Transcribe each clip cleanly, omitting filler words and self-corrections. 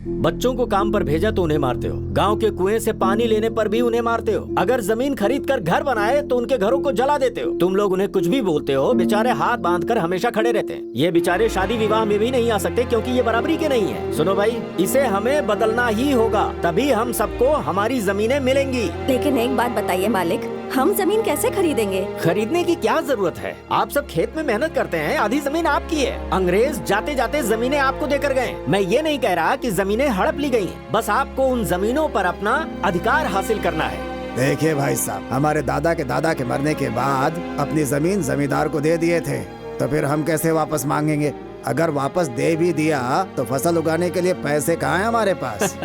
बच्चों को काम पर भेजा तो उन्हें मारते हो, गांव के कुएं से पानी लेने पर भी उन्हें मारते हो, अगर जमीन खरीद कर घर बनाए तो उनके घरों को जला देते हो। तुम लोग उन्हें कुछ भी बोलते हो, बेचारे हाथ बांधकर हमेशा खड़े रहते हैं। ये बेचारे शादी विवाह में भी नहीं आ सकते क्योंकि ये बराबरी के नहीं है। सुनो भाई, इसे हमें बदलना ही होगा, तभी हम सबको हमारी जमीनें मिलेंगी। लेकिन एक बात बताइए मालिक, हम जमीन कैसे खरीदेंगे? खरीदने की क्या जरूरत है? आप सब खेत में मेहनत करते हैं, आधी जमीन आपकी है। अंग्रेज जाते जाते जमीनें आपको देकर गए। मैं ये नहीं कह रहा कि जमीनें हड़प ली गई हैं, बस आपको उन जमीनों पर अपना अधिकार हासिल करना है। देखिए भाई साहब, हमारे दादा के मरने के बाद अपनी जमीन जमींदार को दे दिए थे, तो फिर हम कैसे वापस मांगेंगे? अगर वापस दे भी दिया तो फसल उगाने के लिए पैसे कहाँ हैं हमारे पास?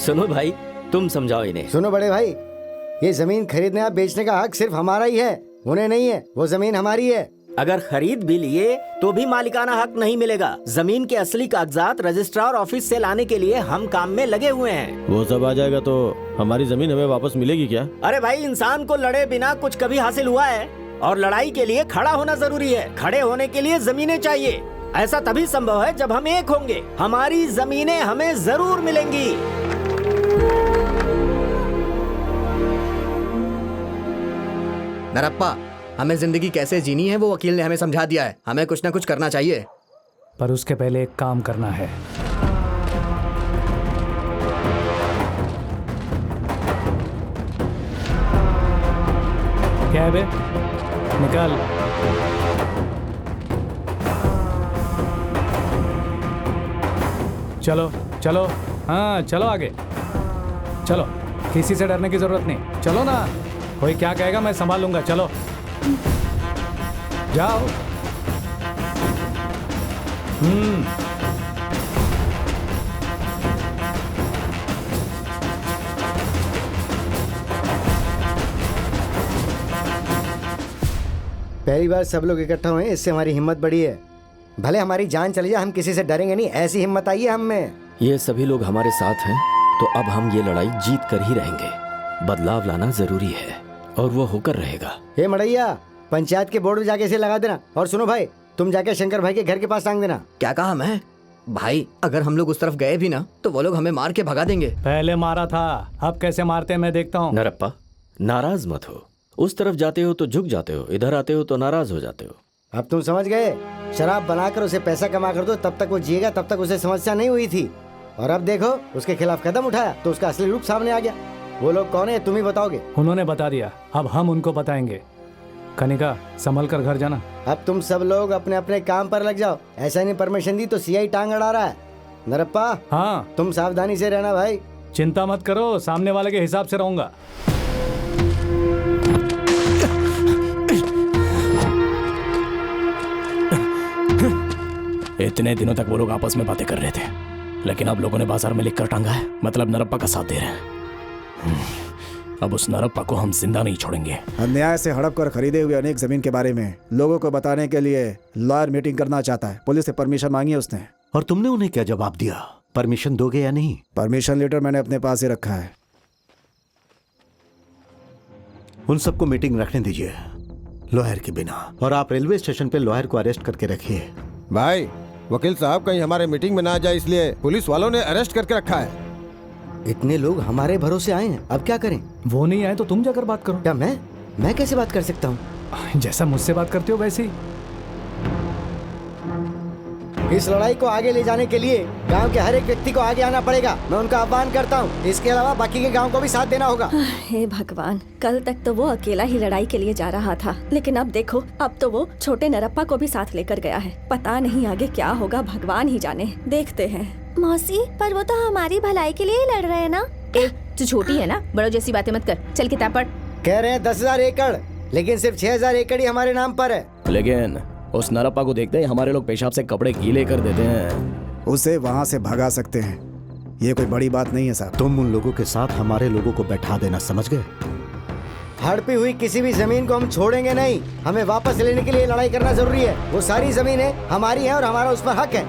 सुनो भाई, तुम समझाओ इन्हें। सुनो बड़े भाई, ये जमीन खरीदने या बेचने का हक सिर्फ हमारा ही है, उन्हें नहीं है। वो जमीन हमारी है। अगर खरीद भी लिए तो भी मालिकाना हक नहीं मिलेगा। जमीन के असली कागजात रजिस्ट्रार ऑफिस से लाने के लिए हम काम में लगे हुए हैं। वो सब आ जाएगा तो हमारी जमीन हमें वापस मिलेगी क्या? अरे भाई, इंसान को लड़े बिना कुछ कभी हासिल हुआ है? और लड़ाई के लिए खड़ा होना जरूरी है। खड़े होने के लिए जमीनें चाहिए। ऐसा तभी संभव है जब हम एक होंगे। हमारी जमीनें हमें जरूर मिलेंगी। नरप्पा, हमें जिंदगी कैसे जीनी है वो वकील ने हमें समझा दिया है। हमें कुछ ना कुछ करना चाहिए। पर उसके पहले एक काम करना है। क्या है बे? निकाल। चलो चलो, हाँ चलो आगे चलो, किसी से डरने की जरूरत नहीं। चलो ना, कोई क्या कहेगा मैं संभाल लूंगा। चलो जाओ। पहली बार सब लोग इकट्ठा हुए, इससे हमारी हिम्मत बढ़ी है। भले हमारी जान चली जाए, हम किसी से डरेंगे नहीं। ऐसी हिम्मत आई है हम में। ये सभी लोग हमारे साथ हैं तो अब हम ये लड़ाई जीत कर ही रहेंगे। बदलाव लाना जरूरी है और वो होकर रहेगा। हे मड़ैया, पंचायत के बोर्ड में जाके इसे लगा देना। और सुनो भाई, तुम जाके शंकर भाई के घर के पास टांग देना। क्या कहा मैं? भाई, अगर हम लोग उस तरफ गए भी ना तो वो लोग हमें मार के भगा देंगे। पहले मारा था, अब कैसे मारते हैं मैं देखता हूँ। नरप्पा, नाराज मत हो। उस तरफ जाते हो तो झुक जाते हो, इधर आते हो तो नाराज हो जाते हो। अब तुम समझ गए? शराब बनाकर उसे पैसा कमा कर दो, तब तक वो जिएगा, तब तक उसे समस्या नहीं हुई थी। और अब देखो, उसके खिलाफ कदम उठाया तो उसका असली रूप सामने आ गया। वो लोग कौन है तुम ही बताओगे? उन्होंने बता दिया, अब हम उनको बताएंगे। कनिका, संभल कर घर जाना। अब तुम सब लोग अपने अपने काम पर लग जाओ। ऐसा नहीं परमिशन दी तो सीआई टांग अड़ा रहा है। नरप्पा, हाँ तुम सावधानी से रहना भाई। चिंता मत करो, सामने वाले के हिसाब से रहूंगा। इतने दिनों तक वो लोग आपस में बातें कर रहे थे, लेकिन अब लोगों ने बाजार में लिखकर टांगा है, मतलब नरप्पा का साथ दे रहे हैं। अब उस नरप्पा को हम जिंदा नहीं छोड़ेंगे। अन्याय से हड़प कर खरीदे हुए अनेक जमीन के बारे में लोगों को बताने के लिए लॉयर मीटिंग करना चाहता है। पुलिस से परमिशन मांगी है उसने। और तुमने उन्हें क्या जवाब दिया? परमिशन दोगे या नहीं? परमिशन लेटर मैंने अपने पास ही रखा है। उन सबको मीटिंग रखने दीजिए लॉयर के बिना, और आप रेलवे स्टेशन पे लॉयर को अरेस्ट करके रखिए। भाई, वकील साहब कहीं हमारे मीटिंग में ना जाए इसलिए पुलिस वालों ने अरेस्ट करके रखा है। इतने लोग हमारे भरोसे आए हैं, अब क्या करें? वो नहीं आए तो तुम जाकर बात करो। क्या मैं कैसे बात कर सकता हूँ? जैसा मुझसे बात करते हो वैसे ही। इस लड़ाई को आगे ले जाने के लिए गांव के हर एक व्यक्ति को आगे आना पड़ेगा। मैं उनका आह्वान करता हूँ। इसके अलावा बाकी के गांव को भी साथ देना होगा। हे भगवान, कल तक तो वो अकेला ही लड़ाई के लिए जा रहा था, लेकिन अब देखो, अब तो वो छोटे नरप्पा को भी साथ लेकर गया है। पता नहीं आगे क्या होगा, भगवान ही जाने। देखते हैं। मौसी, पर वो तो हमारी भलाई के लिए ही लड़ रहे हैं ना। तू छोटी है ना, बड़ों जैसी बातें मत कर। चल किताब पढ़। कह रहे हैं 10,000 एकड़, लेकिन सिर्फ 6,000 एकड़ ही हमारे नाम पर है। लेकिन उस नरप्पा को देखते ही हमारे लोग पेशाब से कपड़े गीले कर देते हैं। उसे वहाँ से भगा सकते हैं, ये कोई बड़ी बात नहीं है साहब। तुम उन लोगों के साथ हमारे लोगों को बैठा देना, समझ गए? हड़पी हुई किसी भी जमीन को हम छोड़ेंगे नहीं। हमें वापस लेने के लिए लड़ाई करना जरूरी है। वो सारी जमीनें हमारी हैं और हमारा उस पर हक है।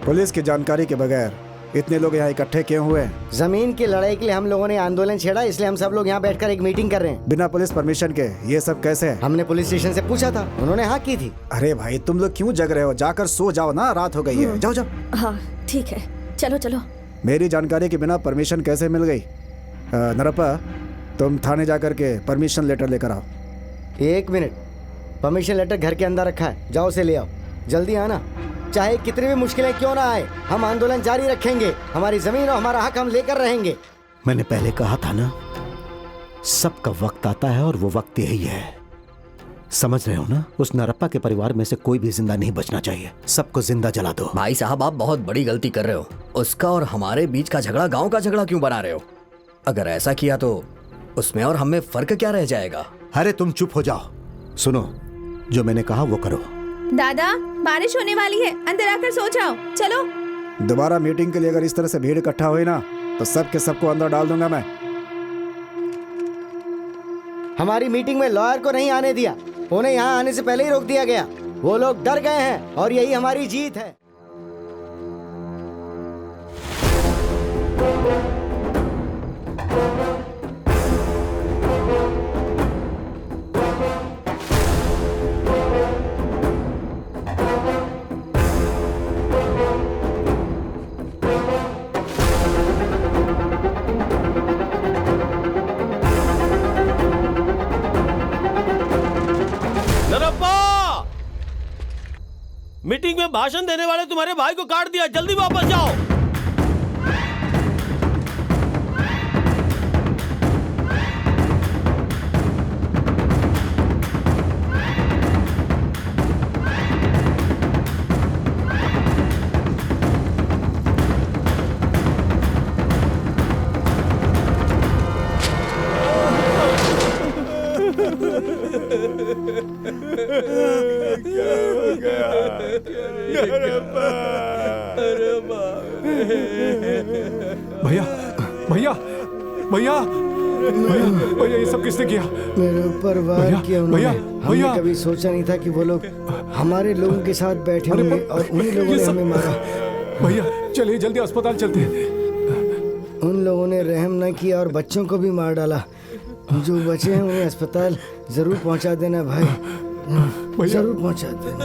पुलिस की जानकारी के बगैर इतने लोग यहाँ इकट्ठे क्यों हुए हैं? जमीन की लड़ाई के लिए हम लोगों ने आंदोलन छेड़ा, इसलिए हम सब लोग यहाँ बैठकर एक मीटिंग कर रहे हैं। बिना पुलिस परमिशन के ये सब कैसे है? हमने पुलिस स्टेशन से पूछा था, उन्होंने हाँ की थी। अरे भाई, तुम लोग क्यों जग रहे हो? जाकर सो जाओ ना, रात हो गई है। जाओ जाओ। हाँ ठीक है। चलो चलो। मेरी जानकारी के बिना परमिशन कैसे मिल गई? नरप्पा, तुम थाने जाकर के परमिशन लेटर लेकर आओ। 1 मिनट, परमिशन लेटर घर के अंदर रखा है, जाओ उसे ले आओ। जल्दी आना, चाहे कितनी भी मुश्किलें क्यों ना आए, हम आंदोलन जारी रखेंगे। हमारी जमीन और हमारा हक हम लेकर रहेंगे। मैंने पहले कहा था ना, सबका वक्त आता है और वो वक्त यही है। समझ रहे हो ना? उस नरप्पा के परिवार में से कोई भी जिंदा नहीं बचना चाहिए। सबको जिंदा जला दो। भाई साहब, आप बहुत बड़ी गलती कर रहे हो। उसका और हमारे बीच का झगड़ा गांव का झगड़ा क्यों बना रहे हो? अगर ऐसा किया तो उसमें और हमें फर्क क्या रह जाएगा? अरे तुम चुप हो जाओ। सुनो, जो मैंने कहा वो करो। दादा, बारिश होने वाली है, अंदर आकर सो जाओ। चलो। दोबारा मीटिंग के लिए अगर इस तरह से भीड़ इकट्ठा हुई ना, तो सब के सबको अंदर डाल दूंगा मैं। हमारी मीटिंग में लॉयर को नहीं आने दिया, उन्हें यहाँ आने से पहले ही रोक दिया गया। वो लोग डर गए हैं और यही हमारी जीत है। मीटिंग में भाषण देने वाले तुम्हारे भाई को काट दिया, जल्दी वापस जाओ। भैया भैया भैया भैया, ये सब किसने किया? मेरे परिवार किया उन्होंने। हमने कभी सोचा नहीं था कि वो लोग हमारे लोगों के साथ बैठे होंगे और उन्हीं लोगों ने हमें मारा। भैया चलिए जल्दी अस्पताल चलते हैं। उन लोगों ने रहम न किया और बच्चों को भी मार डाला। जो बचे हैं उन्हें अस्पताल जरूर पहुंचा देना भाई, जरूर पहुंचा देना।